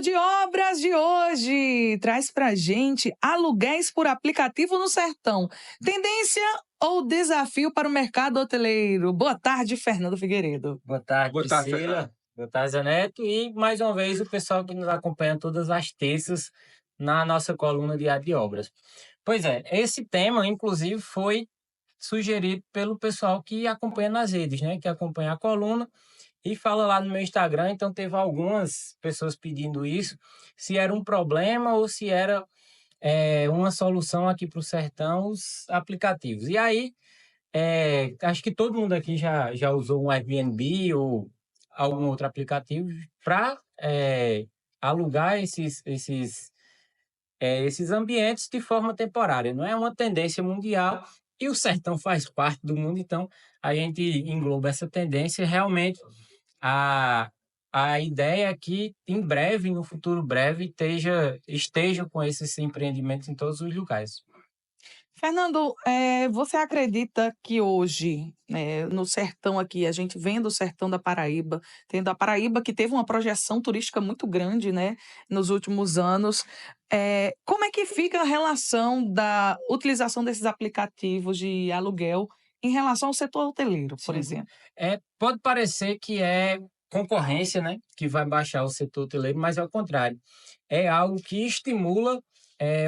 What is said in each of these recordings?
Rádio de Obras de hoje traz pra gente aluguéis por aplicativo no Sertão. Tendência ou desafio para o mercado hoteleiro? Boa tarde, Fernando Figueiredo. Boa tarde, Boa tarde, Priscila. Fernando. Boa tarde, Zé Neto. E, mais uma vez, o pessoal que nos acompanha todas as terças na nossa coluna Diário de Obras. Pois é, esse tema, inclusive, foi sugerido pelo pessoal que acompanha nas redes, né? Que acompanha a coluna e fala lá no meu Instagram. Então, teve algumas pessoas pedindo isso, se era um problema ou se era uma solução aqui para o Sertão, os aplicativos. E aí, acho que todo mundo aqui já usou um Airbnb ou algum outro aplicativo para alugar esses ambientes de forma temporária. Não é uma tendência mundial e o sertão faz parte do mundo, então a gente engloba essa tendência. Realmente, a, a ideia é que em breve, no futuro breve, esteja com esses empreendimentos em todos os lugares. Fernando, você acredita que hoje, no sertão aqui, a gente vendo o sertão da Paraíba, tendo a Paraíba que teve uma projeção turística muito grande, né, nos últimos anos, como é que fica a relação da utilização desses aplicativos de aluguel em relação ao setor hoteleiro, por Sim. exemplo? Pode parecer que é concorrência, né, que vai baixar o setor hoteleiro, mas é o contrário. É algo que estimula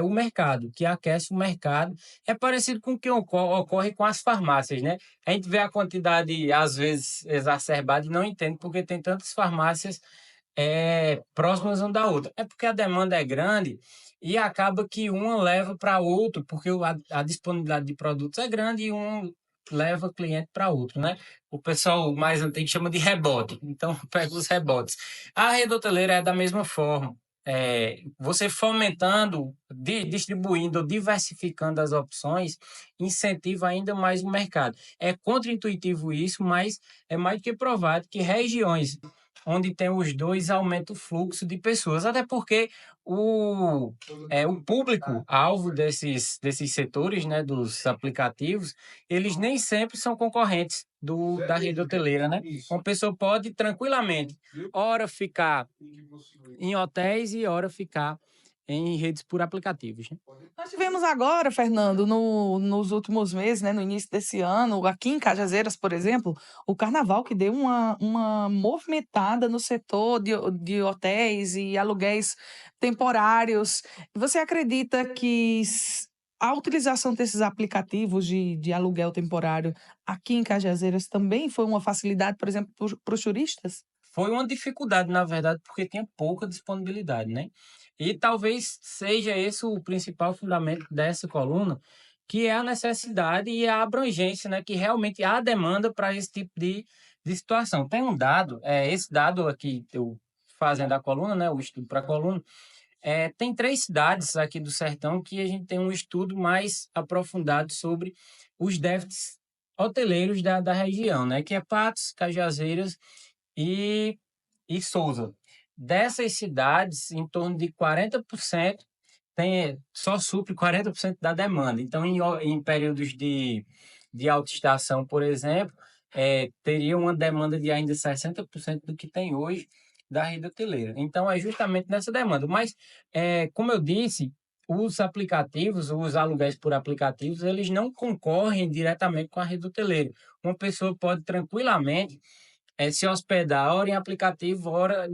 o mercado, que aquece o mercado. É parecido com o que ocorre com as farmácias, né? A gente vê a quantidade, às vezes, exacerbada e não entende porque tem tantas farmácias próximas uma da outra. É porque a demanda é grande e acaba que uma leva para outro, porque a disponibilidade de produtos é grande e um leva cliente para outro, né? O pessoal mais antigo chama de rebote. Então, pega os rebotes. A rede hoteleira é da mesma forma. Você fomentando, distribuindo, diversificando as opções, incentiva ainda mais o mercado. É contraintuitivo isso, mas é mais do que provado que regiões onde tem os dois aumenta o fluxo de pessoas, até porque o público-alvo desses setores, né, dos aplicativos, eles nem sempre são concorrentes da rede hoteleira, né? Uma pessoa pode tranquilamente, ora ficar em hotéis e ora ficar em redes por aplicativos, né? Nós tivemos agora, Fernando, nos últimos meses, né, no início desse ano, aqui em Cajazeiras, por exemplo, o carnaval que deu uma movimentada no setor de hotéis e aluguéis temporários. Você acredita que a utilização desses aplicativos de aluguel temporário aqui em Cajazeiras também foi uma facilidade, por exemplo, para os turistas? Foi uma dificuldade, na verdade, porque tinha pouca disponibilidade, né? E talvez seja esse o principal fundamento dessa coluna, que é a necessidade e a abrangência, né? Que realmente há demanda para esse tipo de situação. Tem um dado, esse dado aqui, eu fazendo a coluna, né? O estudo para a coluna, tem 3 cidades aqui do Sertão que a gente tem um estudo mais aprofundado sobre os déficits hoteleiros da região, né? Que é Patos, Cajazeiras e Souza. Dessas cidades, em torno de 40% só supre 40% da demanda. Então, em períodos de alta estação, por exemplo, teria uma demanda de ainda 60% do que tem hoje da rede hoteleira. Então, é justamente nessa demanda. Mas, como eu disse, os aplicativos, os aluguéis por aplicativos, eles não concorrem diretamente com a rede hoteleira. Uma pessoa pode tranquilamente se hospedar, ora em aplicativo, ora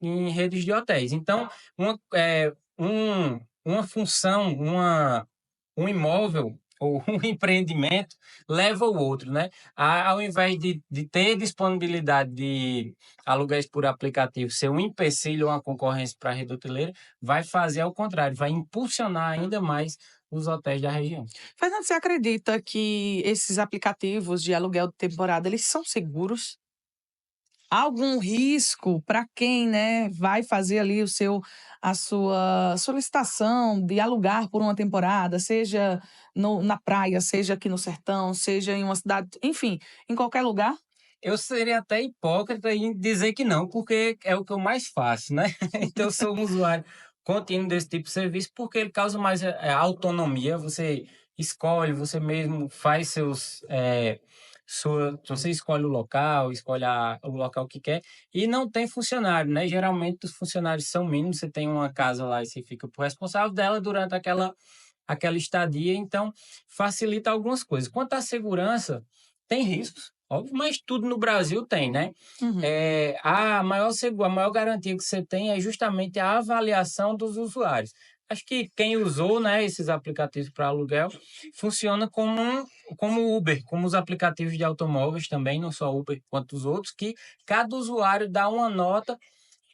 em redes de hotéis. Então, uma função, um imóvel ou um empreendimento leva o outro, né? Ao invés de ter disponibilidade de aluguéis por aplicativo ser um empecilho ou uma concorrência para a rede hoteleira, vai fazer ao contrário, vai impulsionar ainda mais os hotéis da região. Fernando, você acredita que esses aplicativos de aluguel de temporada, eles são seguros? Há algum risco para quem, né, vai fazer ali a sua solicitação de alugar por uma temporada, seja na praia, seja aqui no sertão, seja em uma cidade, enfim, em qualquer lugar? Eu seria até hipócrita em dizer que não, porque é o que eu mais faço, né? Então, eu sou um usuário contínuo desse tipo de serviço, porque ele causa mais autonomia. Você escolhe, você mesmo faz você escolhe o local, escolhe o local que quer, e não tem funcionário, né? Geralmente os funcionários são mínimos, você tem uma casa lá e você fica por responsável dela durante aquela estadia, então facilita algumas coisas. Quanto à segurança, tem riscos, óbvio, mas tudo no Brasil tem, né? Uhum. A maior garantia que você tem é justamente a avaliação dos usuários. Acho que quem usou, né, esses aplicativos para aluguel funciona como Uber, como os aplicativos de automóveis também, não só Uber quanto os outros, que cada usuário dá uma nota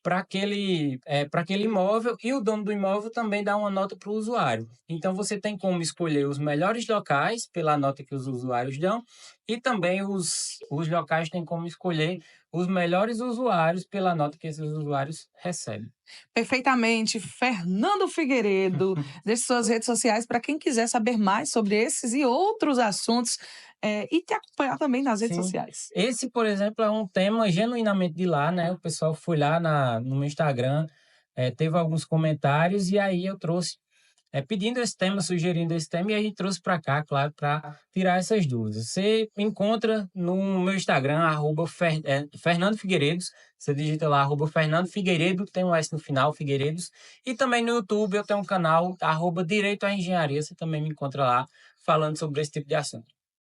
para aquele imóvel e o dono do imóvel também dá uma nota para o usuário. Então você tem como escolher os melhores locais pela nota que os usuários dão e também os locais têm como escolher os melhores usuários pela nota que esses usuários recebem. Perfeitamente. Fernando Figueiredo, deixe suas redes sociais para quem quiser saber mais sobre esses e outros assuntos, e te acompanhar também nas redes Sim. sociais. Esse, por exemplo, é um tema genuinamente de lá, né? O pessoal foi lá no meu Instagram, teve alguns comentários e aí eu trouxe pedindo esse tema, sugerindo esse tema, e a gente trouxe para cá, claro, para tirar essas dúvidas. Você me encontra no meu Instagram, Fernando Figueiredos, você digita lá, Fernando Figueiredo, tem um S no final, Figueiredos, e também no YouTube eu tenho um canal, Direito à Engenharia, você também me encontra lá, falando sobre esse tipo de assunto.